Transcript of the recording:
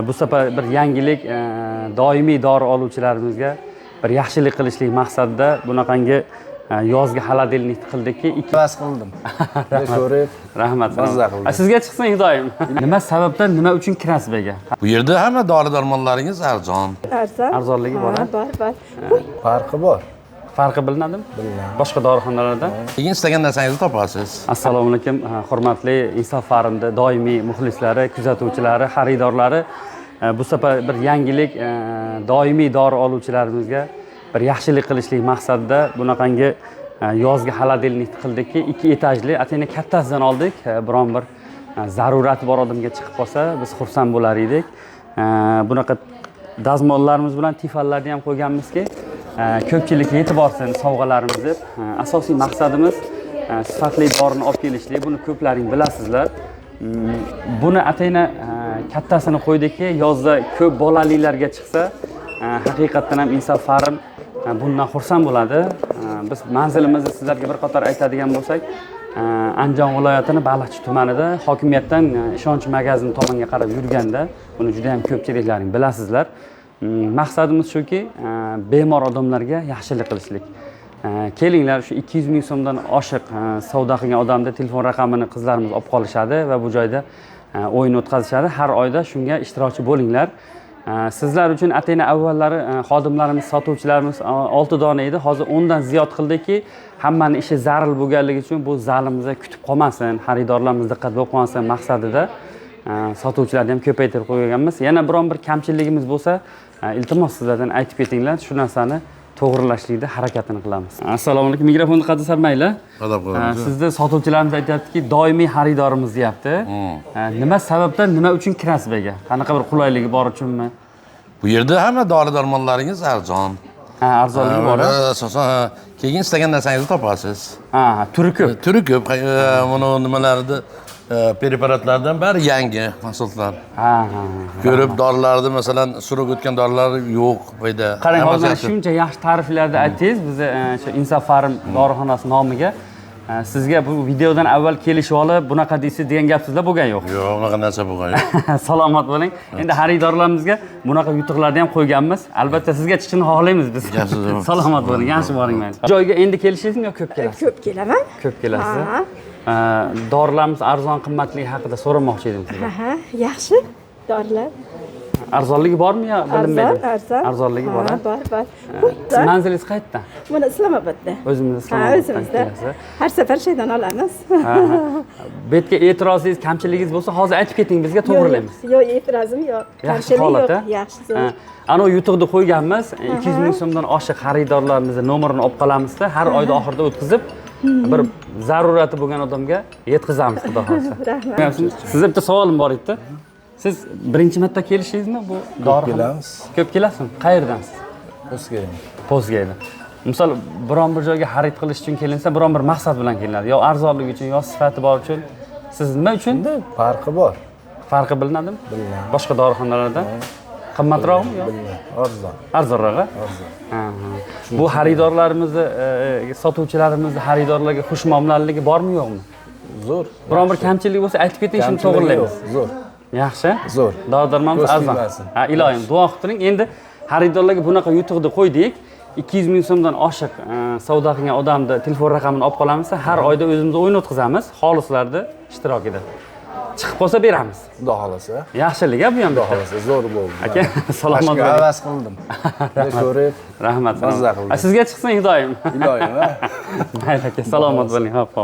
Bu safar bir yangilik, doimiy dori oluvchilarimizga bir yaxshilik qilishlik maqsadida bunaqangi yozgi xolodilnik qildikki, bas qildim. Ko'rib, rahmat. mazza qildim. Sizga chiqsin Xudoyim. Nima sababdan, nima uchun kirasiz ega? Bu yerda hamma dori-darmonlaringiz arzon. Arzonligi bor. Bor. Farqi bor. Farqi bilinadimi? Boshqa dorixonalarda? Keyin istagan narsangizni topasiz. Assalomu alaykum, hurmatli Insof Farmda doimiy muxlislari, kuzatuvchilari, xaridorlari. Bu safar bir yangilik, doimiy dori oluvchilarimizga bir yaxshilik qilishlik maqsadida bunaqangi yozgi xolodilnik qildikki, 2 etajli, atayna kattasidan oldik. Biron bir zarurati bor odamga chiqib qolsa, biz xursand bo'lar edik. Bunaqa dazmollarimiz bilan tifallarni ham qo'yganmizki, ko'pchilikka yetib borsin sovg'alarimiz deb. Asosiy maqsadimiz sifatli dorini olib kelishlik. Buni ko'plaring bilasizlar. Buni atayna kattasini qo'ydikki, yozda ko'p bolalilarga chiqsa, haqiqatdan ham Insof Farm bundan xursand bo'ladi. Biz manzilimizni sizlarga bir qator aytadigan bo'lsak, Andijon viloyatining Baliqchi tumanida hokimiyatdan ishonch magazini tomonga qarab yurganda, buni juda ham ko'pchiliklaring bilasizlar. Maqsadimiz shuki, bemor odamlarga yaxshilik qilishlik. Kelinglar, shu 200 ming so'mdan oshiq savdo qilgan odamning telefon raqamini qizlarimiz olib qolishadi va bu joyda o'yin o'tkazishadi. Har oyda shunga ishtirokchi bo'linglar. Sizlar uchun atayna avvallari xodimlarimiz, sotuvchilarimiz 6 dona edi. Hozir 10 dan ziyod qildikki, hammaning ishi zaril bo'lganligi uchun bu zalimizda kutib qolmasin, xaridorlarimiz diqqat bo'lib qolsin maqsadida sotuvchilarni ham ko'paytirib qo'yganmiz. Yana biron bir kamchiligimiz bo'lsa, iltimos sizlardan aytib ketinglar, shu narsani to'g'rilashlikda harakatini qilamiz. Assalomu alaykum, mikrofonni qadasarmaylar. Qadab qo'yamiz. Sizni sotuvchilarimiz aytayaptiki, doimiy xaridorimiz deyapti. Nima sababdan, nima uchun kirasiz ega? Qanaqa bir qulayligi bor uchunmi? Bu yerda hamma dori-darmonlaringiz arzon. Arzonligi bor. Asosan keyin istagan narsangizni topasiz. Turi ko'p. Turi ko'p. Buni nimalarida preparatlardan bari yangi mahsulotlar. Ko'rib dorilarni, masalan, surib o'tgan dorilar yo'q quyda. Qarang, hozir shuncha yaxshi ta'riflarda aytdingiz, biz shu Insof Farm dorixonasi nomiga sizga bu videodan avval kelishib olib, bunaqa deysiz degan gap sizda bo'lgan yo'q. Yo'q, unaqa narsa bo'lgan yo'q. Salomat bo'ling. Endi xaridorlarimizga bunaqa yutuqlarni ham qo'yganmiz. Albatta sizga chiqishni xohlaymiz biz. Salomat bo'ling, yaxshi boring mana. Joyga endi kelishingizni yo ko'p kelasiz? Ko'p kelaman. Ko'p kelasiz. Dorilarimiz arzon qimmatligi haqida so'ramoqchi edim sizdan. Yaxshi dorilar. Arzonligi bormi yo bilinmaydi? Arzon. Arzonligi bor. Bor. Manzilingiz qayerda? Mana Islomobodda. O'zimiz Islomobodda. O'zimizda. Har safar shaydan olamiz. Bu yerga e'tirozingiz, kamchiligingiz bo'lsa, hozir aytib keting, bizga to'g'rilaymiz. Yo'q, e'tirozim yo'q. Yaxshi holat, yaxshi zo'r. Ana yutuqni qo'yganmiz, 200 ming so'mdan oshiq xaridorlarimizni nomerini olib qolamizda, har oyda oxirida o'tkazib, bir zarurati bo'lgan odamga yetkazamiz, xudo xolasa. Rahmat. Sizga bitta savolim bor edi. Siz birinchi marta kelishingizmi bu dorixona? kelamiz. Ko'p kelasizmi? Qayerdansiz? O'zgaring. Postgayda. Misol, biron bir joyga xarid qilish uchun kelinsa, biron bir maqsad bilan kelinadi. Yo arzonligi uchun, yo sifati bor uchun. Siz nima uchun? Farqi bor. Farqi bilinadimi? Bilinadi. Boshqa dorixonalardan qimmatroqmi yo? Arzon. Arzonroq-a? Bu xaridorlarimizni, sotuvchilarimizni xaridorlarga xushmuomalaligi bormi yo'qmi? Zo'r. Biron bir kamchilik bo'lsa aytib keting, shuni to'g'rilaymiz. Zo'r. Yaxshi? Zo'r. Dori-darmonimiz arzon. Iloyim, duo qilib turing. Endi xaridorlarga bunaqa yutuqni qo'ydik. 200 ming so'mdan oshiq savdo qilgan odamni telefon raqamini olib qolamiz, har oyda o'zimiz o'yin o'tkazamiz, xolislarda ishtirokida. Chiqib qolsa beramiz. Xudo xolasa. Yaxshilik-a bu ham. Xudo xolasa, zo'r bo'ldi. Aka, salomat bo'ling. Havas qildim. Ko'rib, rahmat. mazza qildim. Sizga chiqsin Xudoyim. Iloyim, ha. Mayli aka, salomat bo'ling. Hop.